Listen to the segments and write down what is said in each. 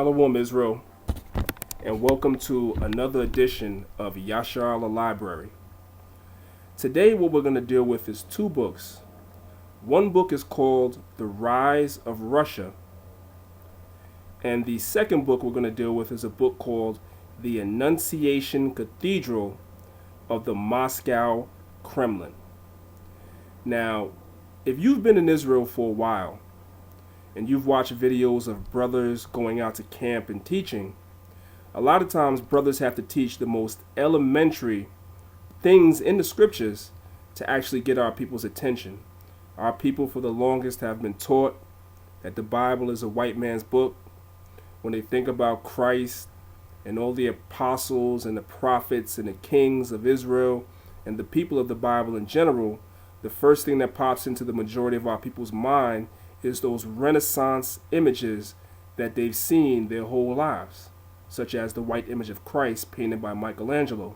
Shalom Israel, and welcome to another edition of Yashar the Library. Today what we're going to deal with is two books. One book is called The Rise of Russia, and the second book we're going to deal with is a book called The Annunciation Cathedral of the Moscow Kremlin. Now, if you've been in Israel for a while, and you've watched videos of brothers going out to camp and teaching, a lot of times brothers have to teach the most elementary things in the scriptures to actually get our people's attention. Our people for the longest have been taught that the Bible is a white man's book. When they think about Christ and all the apostles and the prophets and the kings of Israel and the people of the Bible in general, the first thing that pops into the majority of our people's mind is those Renaissance images that they've seen their whole lives, such as the white image of Christ painted by Michelangelo.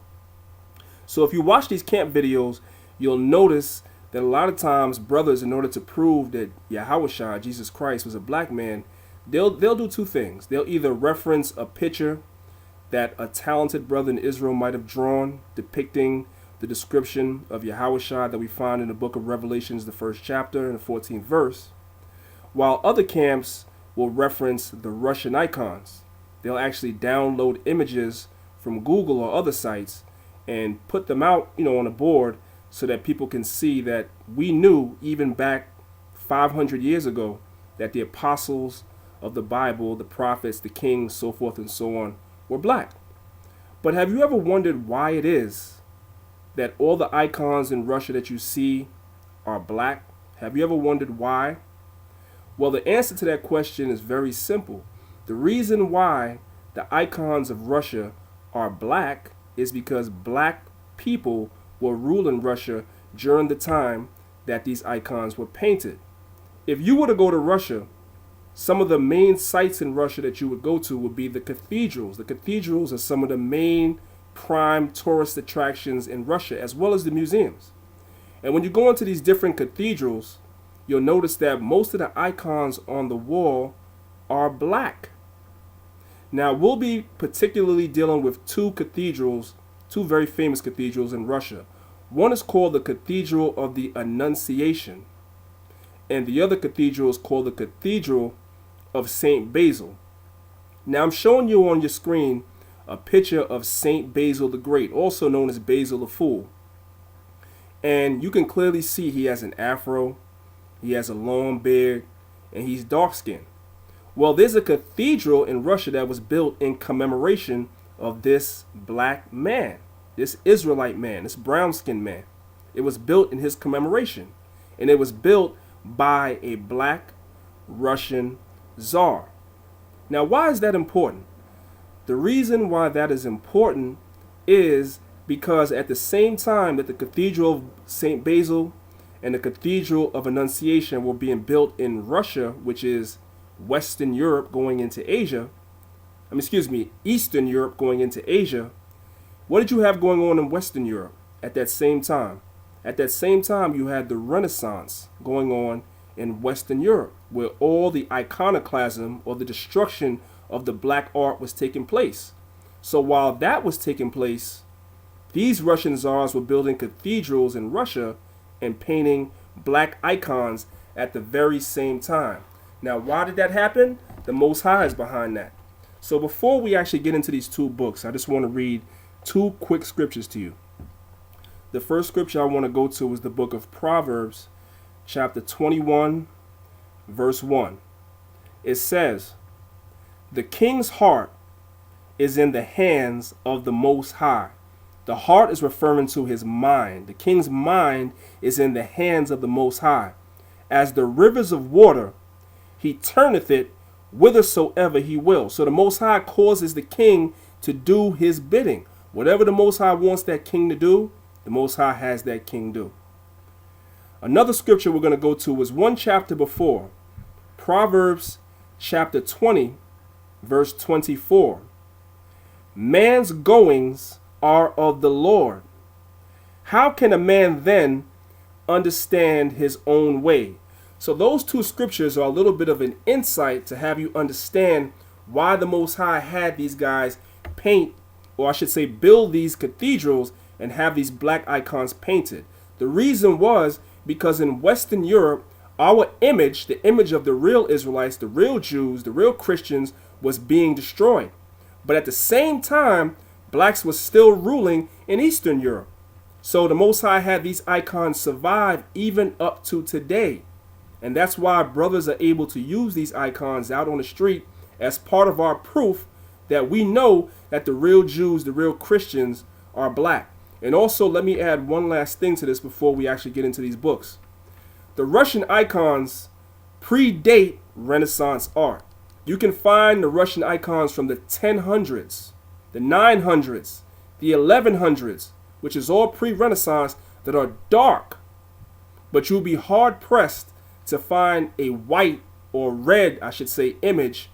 So if you watch these camp videos, you'll notice that a lot of times brothers, in order to prove that Yahushua, Jesus Christ, was a black man, they'll do two things. They'll either reference a picture that a talented brother in Israel might have drawn depicting the description of Yahushua that we find in the book of Revelations, the 1st chapter and the 14th verse, while other camps will reference the Russian icons. They'll actually download images from Google or other sites and put them out, on a board so that people can see that we knew even back 500 years ago that the apostles of the Bible, the prophets, the kings, so forth and so on, were black. But have you ever wondered why it is that all the icons in Russia that you see are black? Have you ever wondered why? Well, the answer to that question is very simple. The reason why the icons of Russia are black is because black people were ruling Russia during the time that these icons were painted. If you were to go to Russia, some of the main sites in Russia that you would go to would be the cathedrals. The cathedrals are some of the main prime tourist attractions in Russia, as well as the museums. And when you go into these different cathedrals, you'll notice that most of the icons on the wall are black. Now, we'll be particularly dealing with two cathedrals, two very famous cathedrals in Russia. One is called the Cathedral of the Annunciation, and the other cathedral is called the Cathedral of St. Basil. Now, I'm showing you on your screen a picture of St. Basil the Great, also known as Basil the Fool. And you can clearly see he has an afro, he has a long beard, and he's dark-skinned. Well, there's a cathedral in Russia that was built in commemoration of this black man, this Israelite man, this brown-skinned man. It was built in his commemoration, and it was built by a black Russian czar. Now, why is that important? The reason why that is important is because at the same time that the Cathedral of St. Basil and the Cathedral of Annunciation were being built in Russia, which is Western Europe going into Asia, Eastern Europe going into Asia, what did you have going on in Western Europe at that same time? At that same time, you had the Renaissance going on in Western Europe, where all the iconoclasm or the destruction of the black art was taking place. So while that was taking place, these Russian czars were building cathedrals in Russia and painting black icons at the very same time. Now, why did that happen? The Most High is behind that. So before we actually get into these two books, I just want to read two quick scriptures to you. The first scripture I want to go to is the book of Proverbs, chapter 21, verse 1. It says, "The king's heart is in the hands of the Most High." The heart is referring to his mind. The king's mind is in the hands of the Most High. As the rivers of water, he turneth it whithersoever he will. So the Most High causes the king to do his bidding. Whatever the Most High wants that king to do, the Most High has that king do. Another scripture we're going to go to is one chapter before, Proverbs chapter 20, verse 24. "Man's goings are of the Lord. How can a man then understand his own way?" So those two scriptures are a little bit of an insight to have you understand why the Most High had these guys paint, or I should say build these cathedrals and have these black icons painted. The reason was because in Western Europe, our image, the image of the real Israelites, the real Jews, the real Christians, was being destroyed. But at the same time, blacks were still ruling in Eastern Europe. So the Most High had these icons survive even up to today. And that's why brothers are able to use these icons out on the street as part of our proof that we know that the real Jews, the real Christians are black. And also, let me add one last thing to this before we actually get into these books. The Russian icons predate Renaissance art. You can find the Russian icons from the 1000s, the 900s, the 1100s, which is all pre-Renaissance, that are dark. But you'll be hard-pressed to find a white or red, I should say, image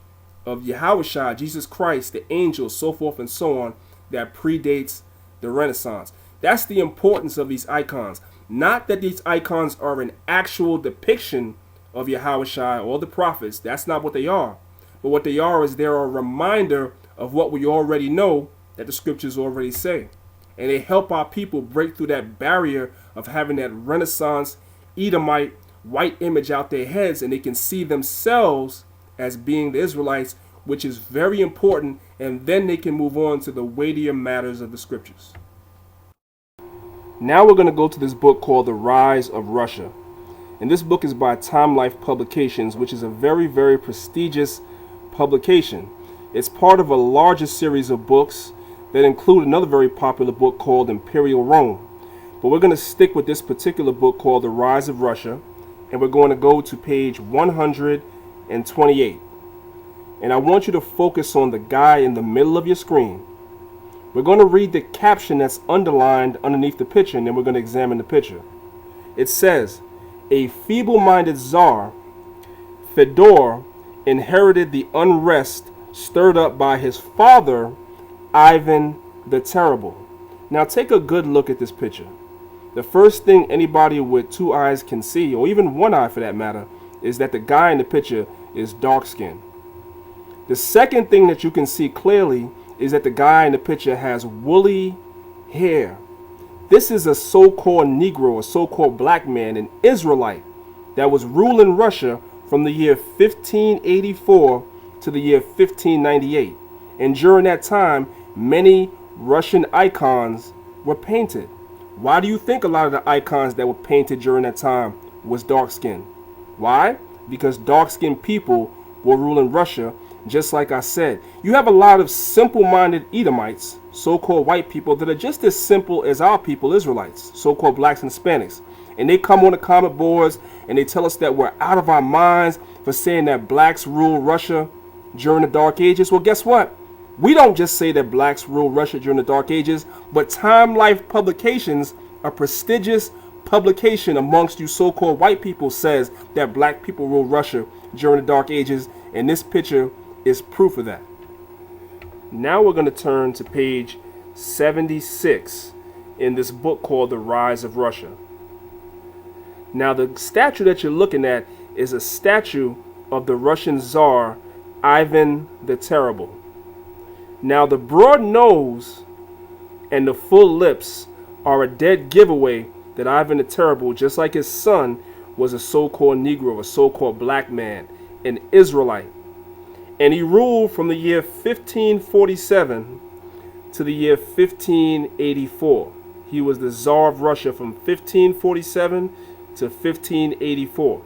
of Yahushua, Jesus Christ, the angels, so forth and so on, that predates the Renaissance. That's the importance of these icons. Not that these icons are an actual depiction of Yahushua or the prophets. That's not what they are. But what they are is they're a reminder of what we already know that the scriptures already say. And they help our people break through that barrier of having that Renaissance Edomite white image out their heads, and they can see themselves as being the Israelites, which is very important, and then they can move on to the weightier matters of the scriptures. Now we're going to go to this book called The Rise of Russia. And this book is by Time Life Publications, which is a very, very prestigious publication. It's part of a larger series of books that include another very popular book called Imperial Rome. But we're going to stick with this particular book called The Rise of Russia, and we're going to go to page 128. And I want you to focus on the guy in the middle of your screen. We're going to read the caption that's underlined underneath the picture, and then we're going to examine the picture. It says, "A feeble-minded Tsar, Fedor, inherited the unrest stirred up by his father, Ivan the Terrible." Now take a good look at this picture. The first thing anybody with two eyes can see, or even one eye for that matter, is that the guy in the picture is dark-skinned. The second thing that you can see clearly is that the guy in the picture has woolly hair. This is a so-called Negro, a so-called black man, an Israelite, that was ruling Russia from the year 1584 to the year 1598. And during that time, many Russian icons were painted. Why do you think a lot of the icons that were painted during that time was dark-skinned? Why? Because dark-skinned people were ruling Russia. Just like I said, you have a lot of simple-minded Edomites, so-called white people, that are just as simple as our people, Israelites, so-called blacks and Hispanics. And they come on the comment boards and they tell us that we're out of our minds for saying that blacks rule Russia during the Dark Ages. Well, guess what? We don't just say that blacks rule Russia during the Dark Ages, but Time Life Publications, a prestigious publication amongst you so-called white people, says that black people rule Russia during the Dark Ages, and this picture is proof of that. Now we're going to turn to page 76 in this book called The Rise of Russia. Now the statue that you're looking at is a statue of the Russian Tsar Ivan the Terrible. Now the broad nose and the full lips are a dead giveaway that Ivan the Terrible, just like his son, was a so-called Negro, a so-called black man, an Israelite. And he ruled from the year 1547 to the year 1584. He was the Tsar of Russia from 1547 to 1584.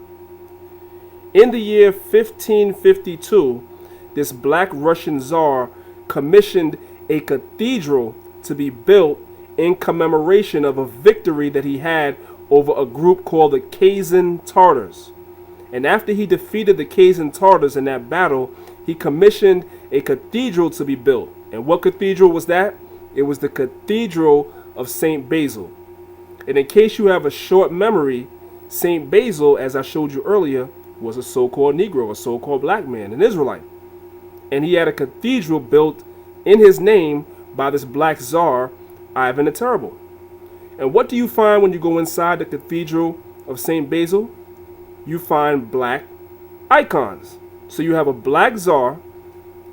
In the year 1552, this black Russian Tsar commissioned a cathedral to be built in commemoration of a victory that he had over a group called the Kazan Tartars. And after he defeated the Kazan Tartars in that battle, he commissioned a cathedral to be built. And what cathedral was that? It was the Cathedral of St. Basil. And in case you have a short memory, St. Basil, as I showed you earlier, was a so-called Negro, a so-called black man, an Israelite. And he had a cathedral built in his name by this black Tsar, Ivan the Terrible. And what do you find when you go inside the Cathedral of St. Basil? You find black icons. So you have a black Tsar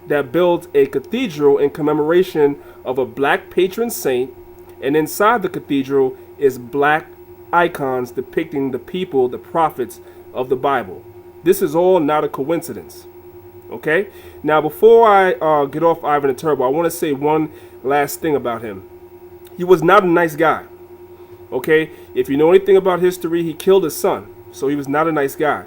that built a cathedral in commemoration of a black patron saint, and inside the cathedral is black icons depicting the people, the prophets of the Bible. This is all not a coincidence. Okay? Now, before I get off Ivan the Terrible, I want to say one last thing about him. He was not a nice guy. Okay? If you know anything about history, he killed his son. So he was not a nice guy.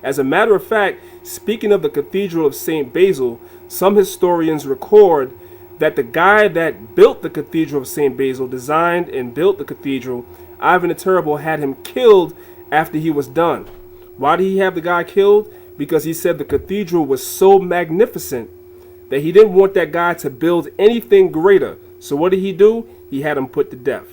As a matter of fact, speaking of the Cathedral of St. Basil, some historians record that the guy that built the Cathedral of St. Basil, designed and built the cathedral, Ivan the Terrible had him killed after he was done. Why did he have the guy killed? Because he said the cathedral was so magnificent that he didn't want that guy to build anything greater. So what did he do? He had him put to death.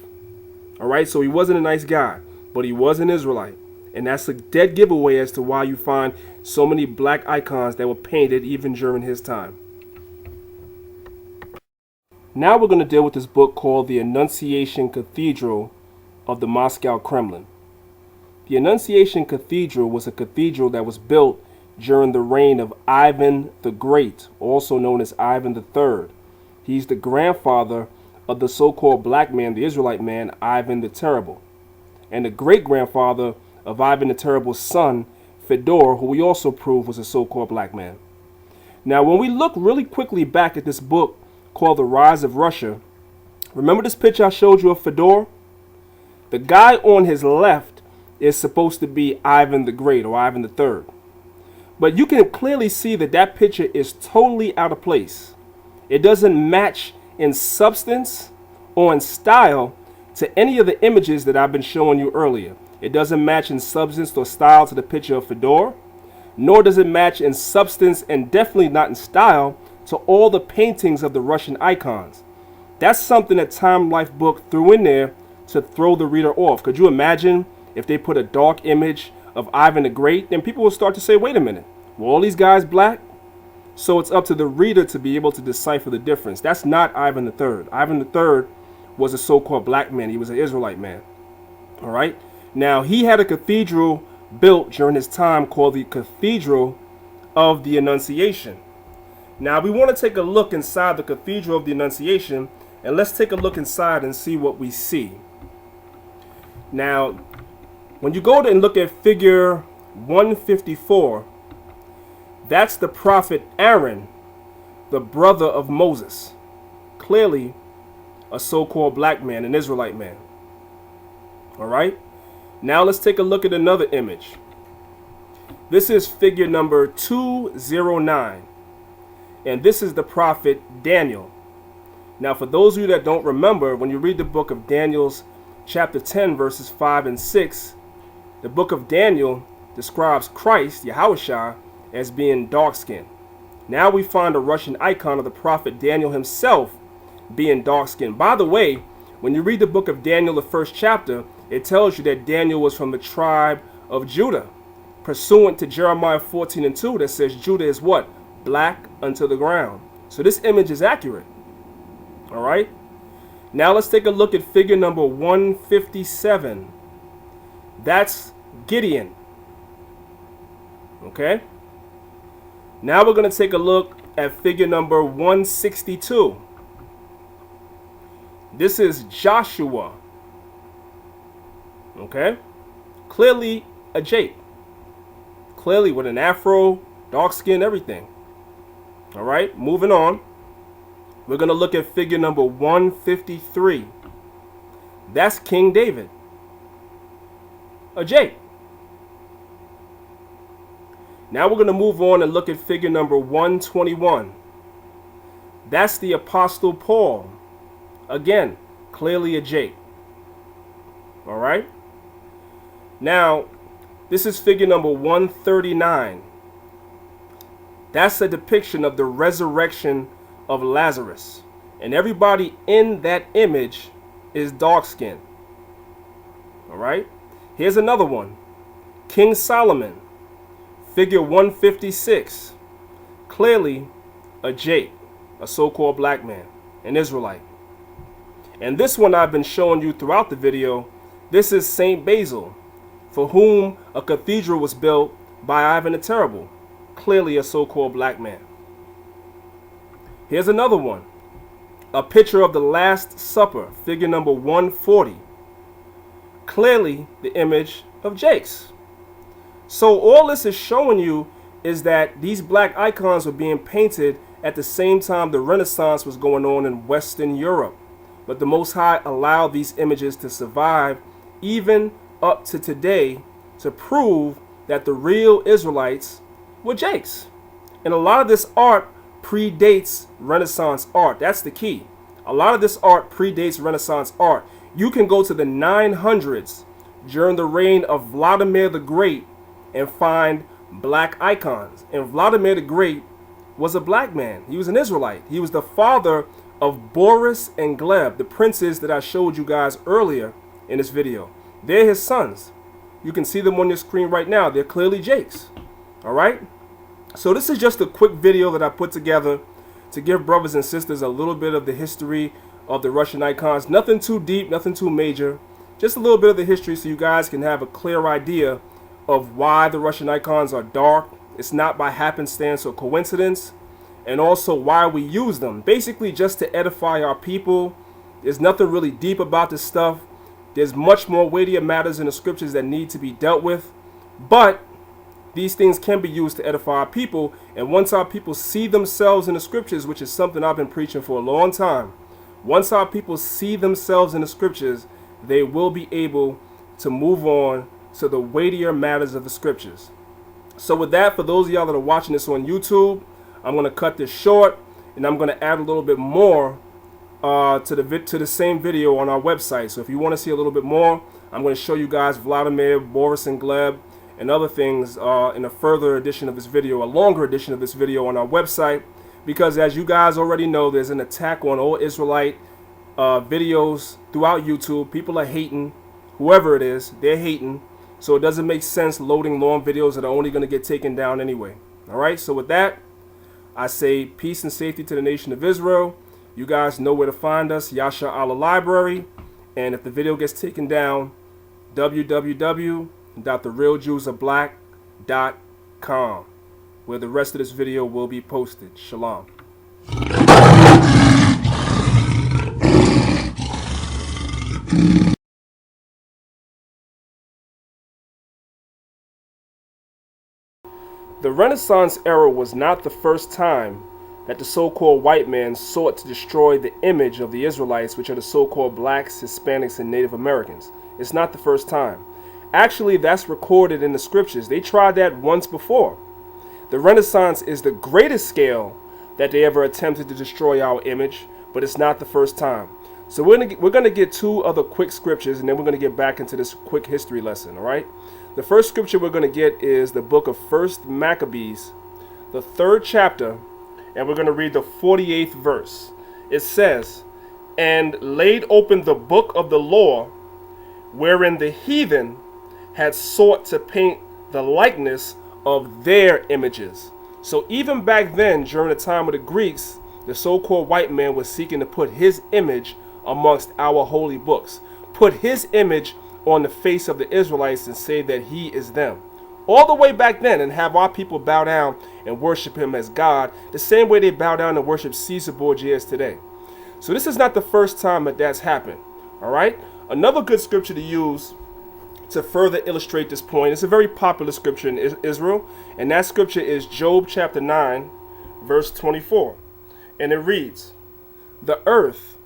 All right, so he wasn't a nice guy, but he was an Israelite. And that's a dead giveaway as to why you find so many black icons that were painted even during his time. Now we're going to deal with this book called The Annunciation Cathedral of the Moscow Kremlin. The Annunciation Cathedral was a cathedral that was built during the reign of Ivan the Great, also known as Ivan III. He's the grandfather of the so-called black man, the Israelite man, Ivan the Terrible, and the great-grandfather of Ivan the Terrible's son, Fedor, who we also proved was a so-called black man. Now, when we look really quickly back at this book called The Rise of Russia, remember this picture I showed you of Fedor? The guy on his left is supposed to be Ivan the Great or Ivan III. But you can clearly see that that picture is totally out of place. It doesn't match in substance or in style to any of the images that I've been showing you earlier. It doesn't match in substance or style to the picture of Fedor, nor does it match in substance and definitely not in style to all the paintings of the Russian icons. That's something that Time Life book threw in there to throw the reader off. Could you imagine if they put a dark image of Ivan the Great? Then people will start to say, wait a minute, were all these guys black? So it's up to the reader to be able to decipher the difference. That's not Ivan III. Ivan III was a so-called black man. He was an Israelite man. All right. Now, he had a cathedral built during his time called the Cathedral of the Annunciation. Now, we want to take a look inside the Cathedral of the Annunciation, and let's take a look inside and see what we see. Now, when you go and look at figure 154, that's the prophet Aaron, the brother of Moses. Clearly, a so-called black man, an Israelite man. All right. Now let's take a look at another image. This is figure number 209. And this is the prophet Daniel. Now, for those of you that don't remember, when you read the book of Daniel's chapter 10, verses 5 and 6, the book of Daniel describes Christ, Yahushua, as being dark-skinned. Now we find a Russian icon of the prophet Daniel himself being dark-skinned. By the way, when you read the book of Daniel, the first chapter, it tells you that Daniel was from the tribe of Judah, pursuant to Jeremiah 14 and 2 that says Judah is what? Black unto the ground. So this image is accurate. All right. Now let's take a look at figure number 157. That's Gideon. Okay. Now we're going to take a look at figure number 162. This is Joshua. Okay. Clearly a Jake. Clearly with an afro, dark skin, everything. All right. Moving on. We're going to look at figure number 153. That's King David. A Jake. Now we're going to move on and look at figure number 121. That's the Apostle Paul. Again, clearly a Jake. All right. Now, this is figure number 139. That's a depiction of the resurrection of Lazarus. And everybody in that image is dark-skinned. All right. Here's another one. King Solomon. Figure 156. Clearly a Jake, a so-called black man, an Israelite. And this one I've been showing you throughout the video. This is St. Basil, for whom a cathedral was built by Ivan the Terrible. Clearly a so-called black man. Here's another one. A picture of the Last Supper, figure number 140. Clearly the image of Jakes. So all this is showing you is that these black icons were being painted at the same time the Renaissance was going on in Western Europe. But the Most High allowed these images to survive even up to today to prove that the real Israelites were Jakes. And a lot of this art predates Renaissance art. That's the key. A lot of this art predates Renaissance art. You can go to the 900s during the reign of Vladimir the Great and find black icons. And Vladimir the Great was a black man. He was an Israelite. He was the father of Boris and Gleb, the princes that I showed you guys earlier in this video. They're his sons. You can see them on your screen right now. They're clearly Jakes. All right? So this is just a quick video that I put together to give brothers and sisters a little bit of the history of the Russian icons. Nothing too deep, nothing too major. Just a little bit of the history so you guys can have a clear idea of why the Russian icons are dark. It's not by happenstance or coincidence. And also why we use them. Basically just to edify our people. There's nothing really deep about this stuff. There's much more weightier matters in the scriptures that need to be dealt with. But these things can be used to edify our people. And once our people see themselves in the scriptures, which is something I've been preaching for a long time. Once our people see themselves in the scriptures, they will be able to move on to the weightier matters of the scriptures. So with that, for those of y'all that are watching this on YouTube, I'm going to cut this short and I'm going to add a little bit more to the same video on our website. So if you want to see a little bit more, I'm going to show you guys Vladimir, Boris, and Gleb and other things in a further edition of this video, a longer edition of this video on our website. Because as you guys already know, there's an attack on all Israelite videos throughout YouTube. People are hating. Whoever it is, they're hating. So it doesn't make sense loading long videos that are only going to get taken down anyway. All right, so with that, I say peace and safety to the nation of Israel. You guys know where to find us, Yasha Allah Library. And if the video gets taken down, www.therealjewsarblack.com, where the rest of this video will be posted. Shalom. The Renaissance era was not the first time that the so-called white man sought to destroy the image of the Israelites, which are the so-called blacks, Hispanics, and Native Americans. It's not the first time. Actually, that's recorded in the scriptures. They tried that once before. The Renaissance is the greatest scale that they ever attempted to destroy our image, but it's not the first time. So we're gonna get two other quick scriptures, and then we're gonna get back into this quick history lesson. All right. The first scripture we're gonna get is the book of 1 Maccabees, the 3rd chapter, and we're gonna read the 48th verse. It says, "And laid open the book of the law, wherein the heathen had sought to paint the likeness of their images." So even back then, during the time of the Greeks, the so-called white man was seeking to put his image amongst our holy books, put his image on the face of the Israelites and say that he is them. All the way back then, and have our people bow down and worship him as God, the same way they bow down and worship Caesar Borgias today. So this is not the first time that that's happened. All right. Another good scripture to use to further illustrate this point, it's a very popular scripture in Israel, and that scripture is Job chapter 9, verse 24. And it reads, "The earth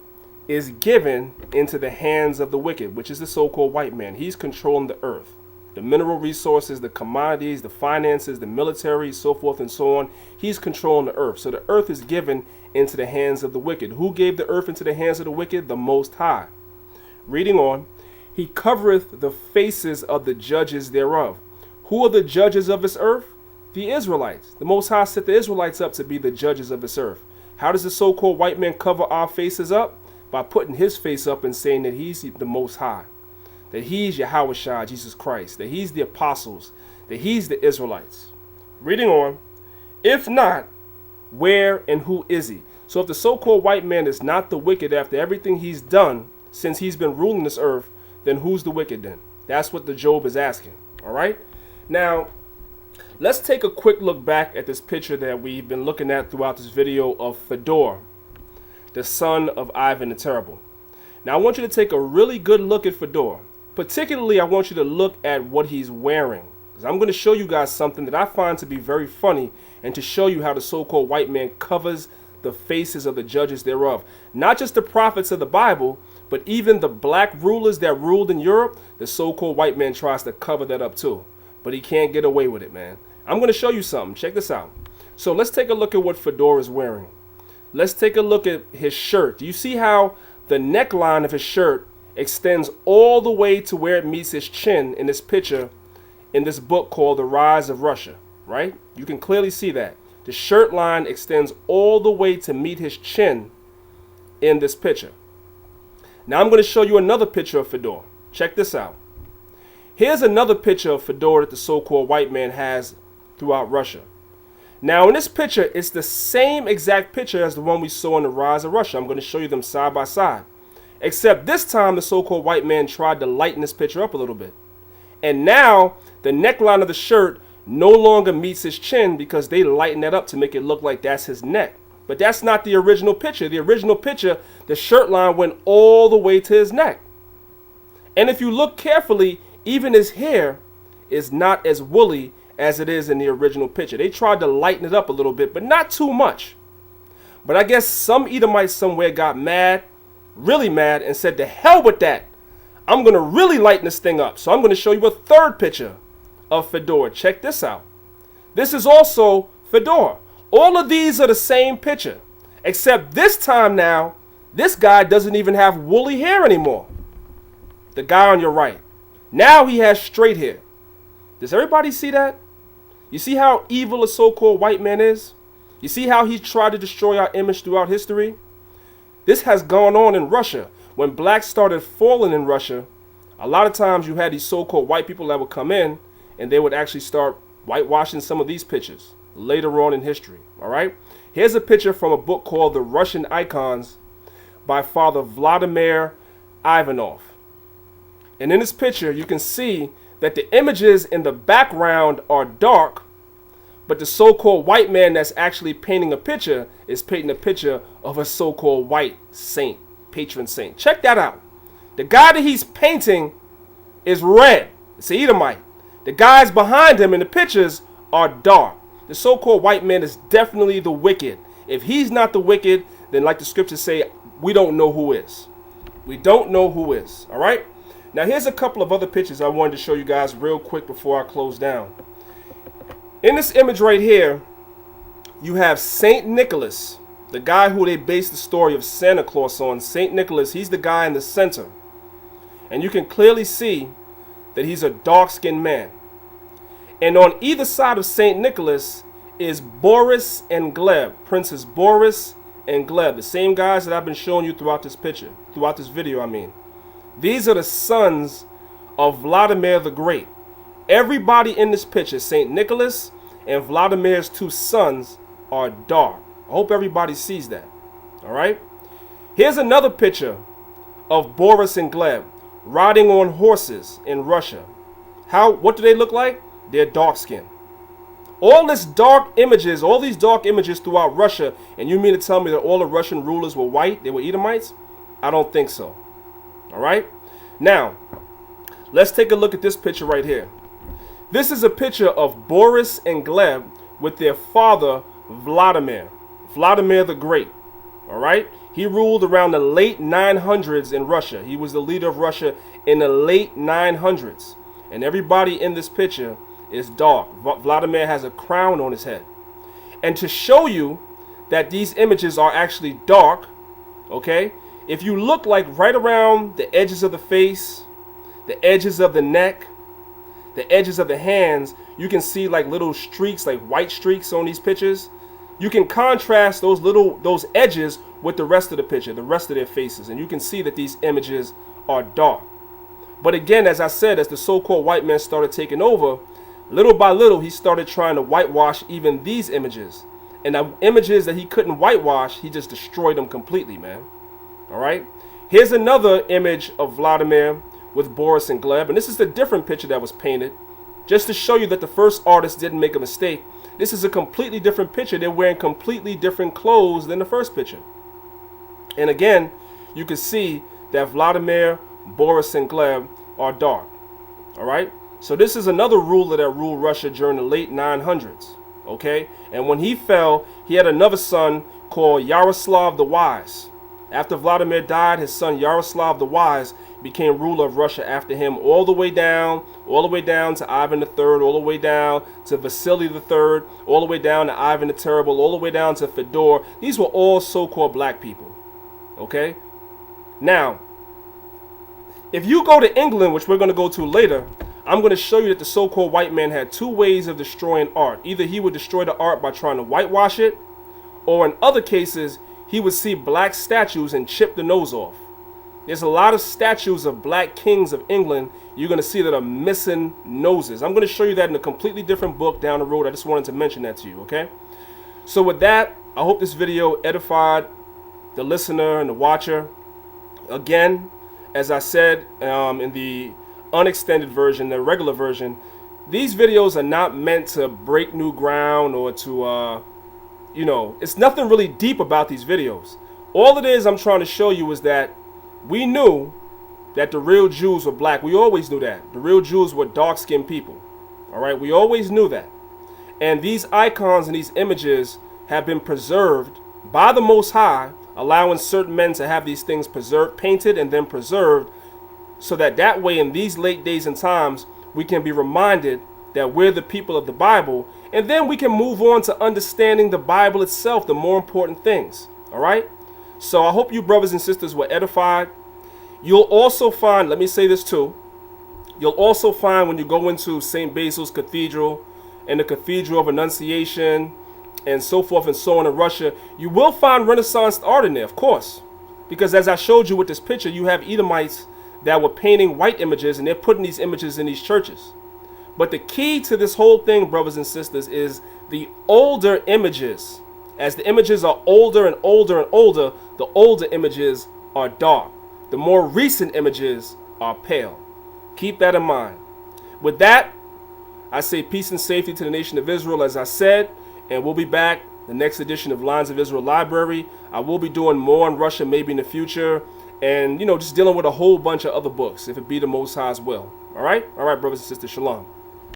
is given into the hands of the wicked," which is the so-called white man. He's controlling the earth. The mineral resources, the commodities, the finances, the military, so forth and so on. He's controlling the earth. So the earth is given into the hands of the wicked. Who gave the earth into the hands of the wicked? The Most High. Reading on, "He covereth the faces of the judges thereof." Who are the judges of this earth? The Israelites. The Most High set the Israelites up to be the judges of this earth. How does the so-called white man cover our faces up? By putting his face up and saying that he's the Most High, that he's Yahushua, Jesus Christ, that he's the apostles, that he's the Israelites. Reading on, "If not, where and who is he?" So if the so-called white man is not the wicked after everything he's done since he's been ruling this earth, then who's the wicked then? That's what the Job is asking. All right. Now, Let's take a quick look back at this picture that we've been looking at throughout this video of Fedor, the son of Ivan the Terrible. Now I want you to take a really good look at Fedor. Particularly, I want you to look at what he's wearing. Because I'm going to show you guys something that I find to be very funny, and to show you how the so-called white man covers the faces of the judges thereof. Not just the prophets of the Bible, but even the black rulers that ruled in Europe, the so-called white man tries to cover that up too. But he can't get away with it, man. I'm going to show you something. Check this out. So let's take a look at what Fedor is wearing. Let's take a look at his shirt. Do you see how the neckline of his shirt extends all the way to where it meets his chin in this picture in this book called The Rise of Russia, right? You can clearly see that. The shirt line extends all the way to meet his chin in this picture. Now I'm going to show you another picture of Fedor. Check this out. Here's another picture of Fedor that the so-called white man has throughout Russia. Now in this picture, it's the same exact picture as the one we saw in The Rise of Russia. I'm going to show you them side by side. Except this time the so-called white man tried to lighten this picture up a little bit. And now the neckline of the shirt no longer meets his chin because they lighten that up to make it look like that's his neck. But that's not the original picture. The original picture, the shirt line went all the way to his neck. And if you look carefully, even his hair is not as woolly as it is in the original picture. They tried to lighten it up a little bit, but not too much. But I guess some Edomites somewhere got mad, really mad, and said, to hell with that. I'm going to really lighten this thing up. So I'm going to show you a third picture of Fedor. Check this out. This is also Fedor. All of these are the same picture, except this time now, this guy doesn't even have woolly hair anymore. The guy on your right. Now he has straight hair. Does everybody see that? You see how evil a so-called white man is? You see how he tried to destroy our image throughout history? This has gone on in Russia. When blacks started falling in Russia, a lot of times you had these so-called white people that would come in and they would actually start whitewashing some of these pictures later on in history. All right. Here's a picture from a book called The Russian Icons by Father Vladimir Ivanov. And in this picture, you can see that the images in the background are dark, but the so-called white man that's actually painting a picture is painting a picture of a so-called white saint, patron saint. Check that out. The guy that he's painting is red. It's an Edomite. The guys behind him in the pictures are dark. The so-called white man is definitely the wicked. If he's not the wicked, then like the scriptures say, we don't know who is. We don't know who is. All right. Now here's a couple of other pictures I wanted to show you guys real quick before I close down. In this image right here, you have Saint Nicholas, the guy who they based the story of Santa Claus on. Saint Nicholas, he's the guy in the center. And you can clearly see that he's a dark-skinned man. And on either side of Saint Nicholas is Boris and Gleb, Princes Boris and Gleb, the same guys that I've been showing you throughout this picture, throughout this video, I mean. These are the sons of Vladimir the Great. Everybody in this picture, St. Nicholas and Vladimir's two sons, are dark. I hope everybody sees that. All right. Here's another picture of Boris and Gleb riding on horses in Russia. What do they look like? They're dark skinned. All these dark images throughout Russia, and you mean to tell me that all the Russian rulers were white? They were Edomites? I don't think so. All right. Now, let's take a look at this picture right here. This is a picture of Boris and Gleb with their father, Vladimir the Great. All right. He ruled around the late 900s in Russia. He was the leader of Russia in the late 900s. And everybody in this picture is dark. Vladimir has a crown on his head. And to show you that these images are actually dark, okay, if you look like right around the edges of the face, the edges of the neck, the edges of the hands, you can see like little streaks, like white streaks on these pictures. You can contrast those edges with the rest of the picture, the rest of their faces, and you can see that these images are dark. But again, as I said, as the so-called white man started taking over, little by little, he started trying to whitewash even these images. And the images that he couldn't whitewash, he just destroyed them completely, man. All right. Here's another image of Vladimir with Boris and Gleb. And this is the different picture that was painted Just to show you that the first artist didn't make a mistake. This is a completely different picture. They're wearing completely different clothes than the first picture. And again, you can see that Vladimir, Boris, and Gleb are dark. All right? So this is another ruler that ruled Russia during the late 900s. Okay? And when he fell, he had another son called Yaroslav the Wise. After Vladimir died, his son Yaroslav the Wise became ruler of Russia after him, all the way down to Ivan III, all the way down to Vasily III, all the way down to Ivan the Terrible, all the way down to Fedor. These were all so-called black people. Okay? Now, if you go to England, which we're going to go to later, I'm going to show you that the so-called white man had two ways of destroying art. Either he would destroy the art by trying to whitewash it, or in other cases, he would see black statues and chip the nose off. There's a lot of statues of black kings of England you're going to see that are missing noses. I'm going to show you that in a completely different book down the road. I just wanted to mention that to you, okay? So with that, I hope this video edified the listener and the watcher. Again, as I said in the unextended version, the regular version, these videos are not meant to break new ground or to, it's nothing really deep about these videos. All it is I'm trying to show you is that we knew that the real Jews were black. We always knew that. The real Jews were dark-skinned people. All right, we always knew that. And these icons and these images have been preserved by the Most High, allowing certain men to have these things preserved, painted, and then preserved, so that way in these late days and times, we can be reminded that we're the people of the Bible, and then we can move on to understanding the Bible itself, the more important things. All right? So I hope you brothers and sisters were edified. You'll also find, let me say this too, you'll also find when you go into St. Basil's Cathedral and the Cathedral of Annunciation and so forth and so on in Russia, you will find Renaissance art in there, of course. Because as I showed you with this picture, you have Edomites that were painting white images, and they're putting these images in these churches. But the key to this whole thing, brothers and sisters, is the older images. As the images are older and older and older, the older images are dark. The more recent images are pale. Keep that in mind. With that, I say peace and safety to the nation of Israel, as I said, and we'll be back the next edition of Lines of Israel Library. I will be doing more on Russia maybe in the future, and just dealing with a whole bunch of other books, if it be the Most High's will. All right, brothers and sisters, shalom.